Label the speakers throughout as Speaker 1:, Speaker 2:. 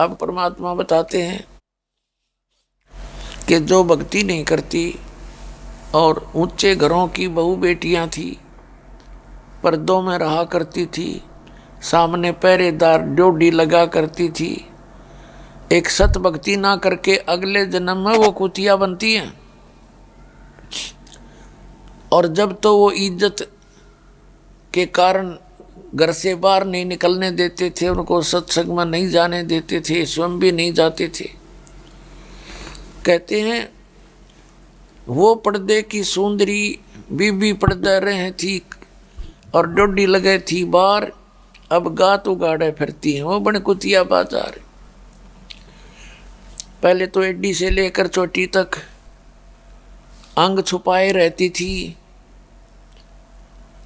Speaker 1: अब परमात्मा बताते हैं कि जो भक्ति नहीं करती और ऊंचे घरों की बहू बेटियां थी, पर्दों में रहा करती थी, सामने पहरेदार ड्योढ़ी लगा करती थी, एक सत भक्ति ना करके अगले जन्म में वो कुतिया बनती हैं। और जब तो वो इज्जत के कारण घर से बाहर नहीं निकलने देते थे, उनको सत्संग में नहीं जाने देते थे, स्वयं भी नहीं जाते थे। कहते हैं वो पर्दे की सुंदरी बीबी पर्दा रहे थी और डोडी लगे थी बाहर, अब गात उगाड़े फिरती हैं वो बन कुतिया बाजार। पहले तो एडी से लेकर चोटी तक अंग छुपाए रहती थी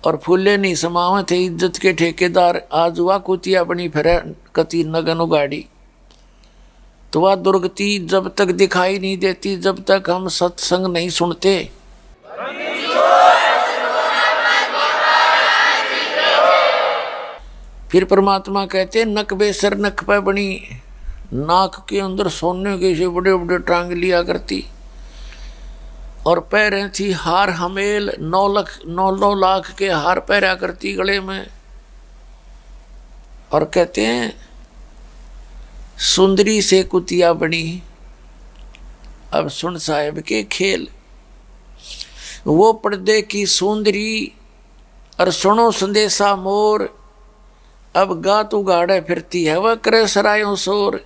Speaker 1: और फूले नहीं समावे थे इज्जत के ठेकेदार। आज वह कुतिया बनी फिर कति नगन उगाड़ी। तो वह दुर्गति जब तक दिखाई नहीं देती, जब तक हम सत्संग नहीं सुनते। फिर परमात्मा कहते नक बेसर नक पे बनी, नाक के अंदर सोने के से बड़े बड़े टांग लिया करती और पैरें थी हार हमेल, 9 लाख के हार पहरा करती गले में। और कहते हैं सुंदरी से कुतिया बनी। अब सुन साहेब के खेल, वो पर्दे की सुंदरी और सुनो संदेशा मोर, अब गात उगाड़े फिरती है वह करे सरायों शोर।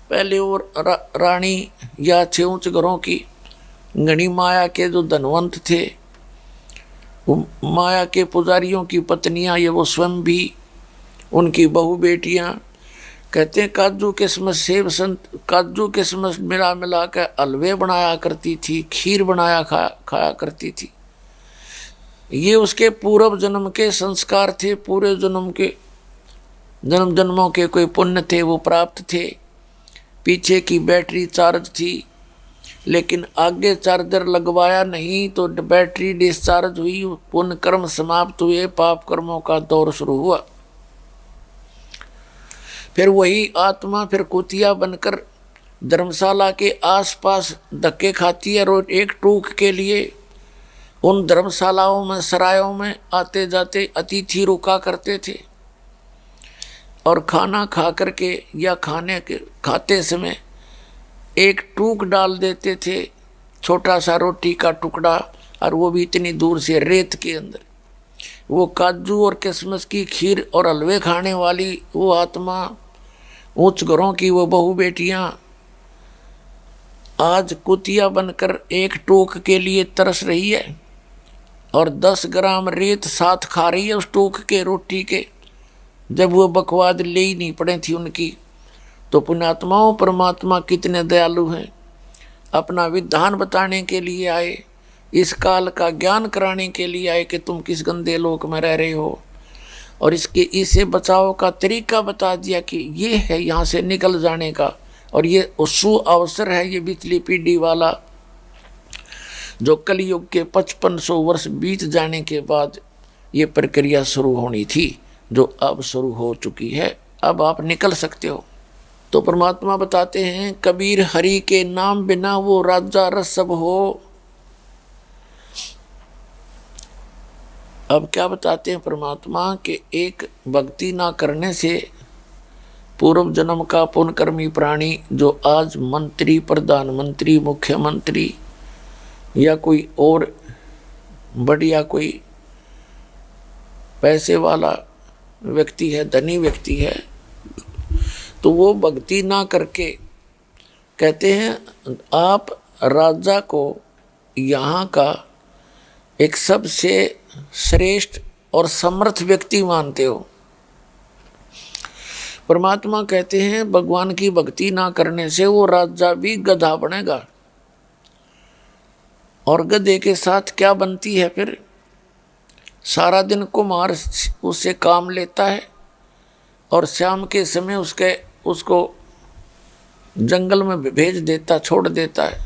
Speaker 1: पहले वो रानी या अच्छे ऊंच घरों की गणी माया के जो धनवंत थे, वो माया के पुजारियों की पत्नियां, ये वो स्वयं भी, उनकी बहू बेटियां, कहते हैं काजू किस्मत सेब संत काजू किस्मत मिला के हलवे बनाया करती थी, खीर बनाया खाया करती थी। ये उसके पूर्व जन्म के संस्कार थे, पूरे जन्म के जन्मों के कोई पुण्य थे वो प्राप्त थे। पीछे की बैटरी चार्ज थी, लेकिन आगे चार्जर लगवाया नहीं तो बैटरी डिस्चार्ज हुई, पुण्य कर्म समाप्त हुए, पाप कर्मों का दौर शुरू हुआ। फिर वही आत्मा फिर कुतिया बनकर धर्मशाला के आसपास धक्के खाती है और एक टूक के लिए उन धर्मशालाओं में, सरायों में आते जाते अतिथि रुका करते थे और खाना खा करके या खाते समय एक टूक डाल देते थे, छोटा सा रोटी का टुकड़ा, और वो भी इतनी दूर से रेत के अंदर। वो काजू और किशमिश की खीर और हलवे खाने वाली वो आत्मा, ऊंच घरों की वो बहू बेटियां आज कुतिया बनकर एक टूक के लिए तरस रही है और 10 ग्राम रेत साथ खा रही है उस टूक के रोटी के, जब वो बकवाद ले ही नहीं पड़े थी उनकी। तो पुण्यात्माओं, परमात्मा कितने दयालु हैं, अपना विधान बताने के लिए आए, इस काल का ज्ञान कराने के लिए आए कि तुम किस गंदे लोक में रह रहे हो, और इससे बचाव का तरीका बता दिया कि ये है यहाँ से निकल जाने का, और ये सु अवसर है, ये पिछली पीढ़ी वाला जो कलयुग के 5500 वर्ष बीत जाने के बाद ये प्रक्रिया शुरू होनी थी, जो अब शुरू हो चुकी है। अब आप निकल सकते हो। तो परमात्मा बताते हैं कबीर हरि के नाम बिना वो राजा रसब हो। अब क्या बताते हैं परमात्मा के एक भक्ति ना करने से पूर्व जन्म का पुण्यकर्मी प्राणी जो आज मंत्री, प्रधानमंत्री, मुख्यमंत्री या कोई और बढ़िया कोई पैसे वाला व्यक्ति है, धनी व्यक्ति है, तो वो भक्ति ना करके कहते हैं आप राजा को यहाँ का एक सबसे श्रेष्ठ और समर्थ व्यक्ति मानते हो। परमात्मा कहते हैं भगवान की भक्ति ना करने से वो राजा भी गधा बनेगा, और गधे के साथ क्या बनती है फिर, सारा दिन कुम्हार उससे काम लेता है और शाम के समय उसको जंगल में भेज देता, छोड़ देता है,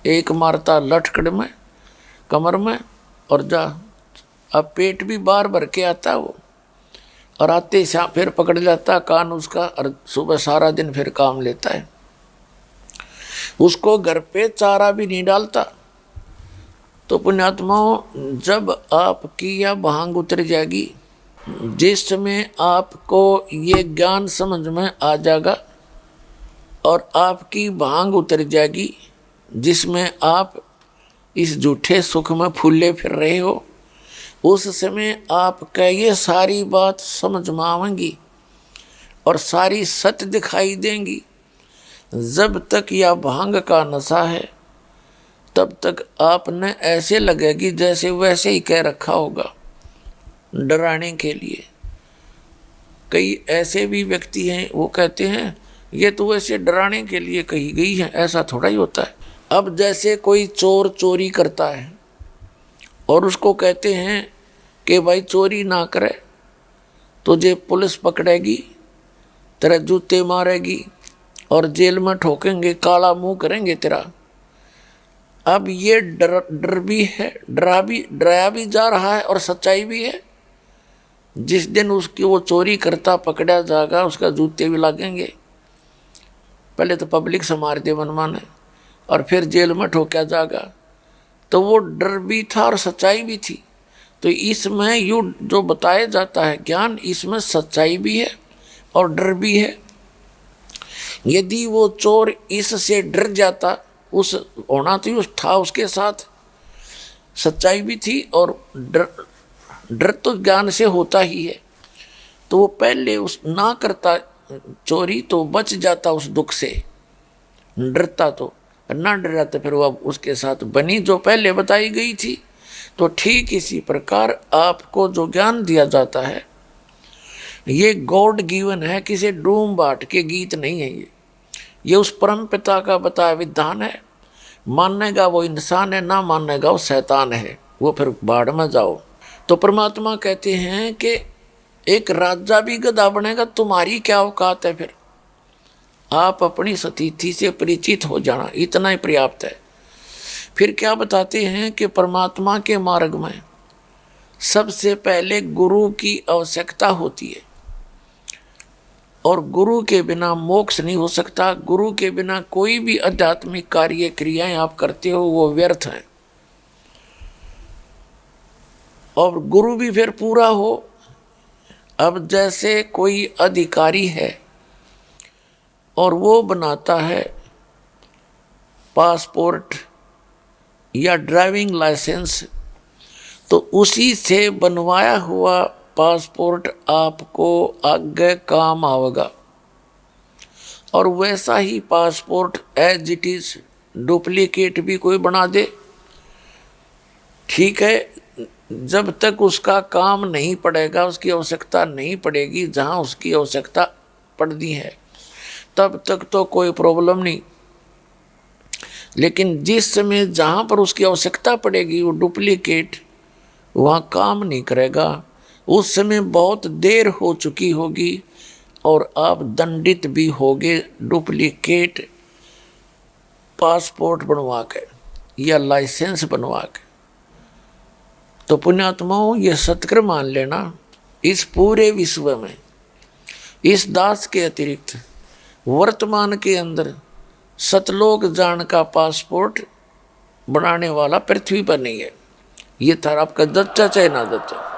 Speaker 1: एक मारता लटकड़ में, कमर में, और जा। अब पेट भी बाहर भर के आता वो, और आते शाम फिर पकड़ लेता कान उसका, और सुबह सारा दिन फिर काम लेता है। उसको घर पे चारा भी नहीं डालता। तो पुण्यात्माओं, जब आपकी यह भांग उतर जाएगी, जिस समय आपको ये ज्ञान समझ में आ जाएगा और आपकी भांग उतर जाएगी, जिसमें आप इस झूठे सुख में फूले फिर रहे हो, उस समय आपका ये सारी बात समझ में आवेंगी और सारी सत्य दिखाई देंगी। जब तक यह भांग का नशा है तब तक आपने ऐसे लगेगी जैसे वैसे ही कह रखा होगा, डराने के लिए। कई ऐसे भी व्यक्ति हैं, वो कहते हैं ये तो वैसे डराने के लिए कही गई है, ऐसा थोड़ा ही होता है। अब जैसे कोई चोर चोरी करता है और उसको कहते हैं कि भाई चोरी ना करे, तुझे पुलिस पकड़ेगी, तेरे जूते मारेगी और जेल में ठोकेंगे, काला मुंह करेंगे तेरा। अब ये डर भी है, डराया भी जा रहा है और सच्चाई भी है। जिस दिन उसकी वो चोरी करता पकड़ा जाएगा, उसका जूते भी लगेंगे। पहले तो पब्लिक से मार दे मनमाने और फिर जेल में ठोका जाएगा। तो वो डर भी था और सच्चाई भी थी। तो इसमें यू जो बताया जाता है ज्ञान, इसमें सच्चाई भी है और डर भी है। यदि वो चोर इससे डर जाता, उस होना थी उस था उसके साथ सच्चाई भी थी और डर तो ज्ञान से होता ही है, तो वो पहले उस ना करता चोरी तो बच जाता उस दुख से। डरता तो ना डरा तो फिर वो उसके साथ बनी जो पहले बताई गई थी। तो ठीक इसी प्रकार आपको जो ज्ञान दिया जाता है ये गॉड गिवन है, किसी डूम बाट के गीत नहीं है। ये उस परम पिता का बताया विधान है। मानेगा वो इंसान है, ना मानेगा वो शैतान है, वो फिर बाढ़ में जाओ। तो परमात्मा कहते हैं कि एक राजा भी गधा बनेगा, तुम्हारी क्या औकात है। फिर आप अपनी स्थिति से परिचित हो जाना, इतना ही पर्याप्त है। फिर क्या बताते हैं कि परमात्मा के मार्ग में सबसे पहले गुरु की आवश्यकता होती है और गुरु के बिना मोक्ष नहीं हो सकता। गुरु के बिना कोई भी आध्यात्मिक कार्य क्रियाएं आप करते हो वो व्यर्थ हैं। और गुरु भी फिर पूरा हो। अब जैसे कोई अधिकारी है और वो बनाता है पासपोर्ट या ड्राइविंग लाइसेंस, तो उसी से बनवाया हुआ पासपोर्ट आपको आगे काम आएगा। और वैसा ही passport as it is duplicate भी कोई बना दे, ठीक है, जब तक उसका काम नहीं पड़ेगा, उसकी आवश्यकता नहीं पड़ेगी, जहाँ उसकी आवश्यकता पड़ती है तब तक तो कोई प्रॉब्लम नहीं। लेकिन जिस समय जहाँ पर उसकी आवश्यकता पड़ेगी वो डुप्लीकेट वहाँ काम नहीं करेगा, उस समय बहुत देर हो चुकी होगी और आप दंडित भी होगे डुप्लीकेट पासपोर्ट बनवा के या लाइसेंस बनवा के। तो पुण्यात्माओं, ये सत्कर मान लेना, इस पूरे विश्व में इस दास के अतिरिक्त वर्तमान के अंदर सतलोक जान का पासपोर्ट बनाने वाला पृथ्वी पर नहीं है। ये था आपका दच्चा चाहे ना दच्चा।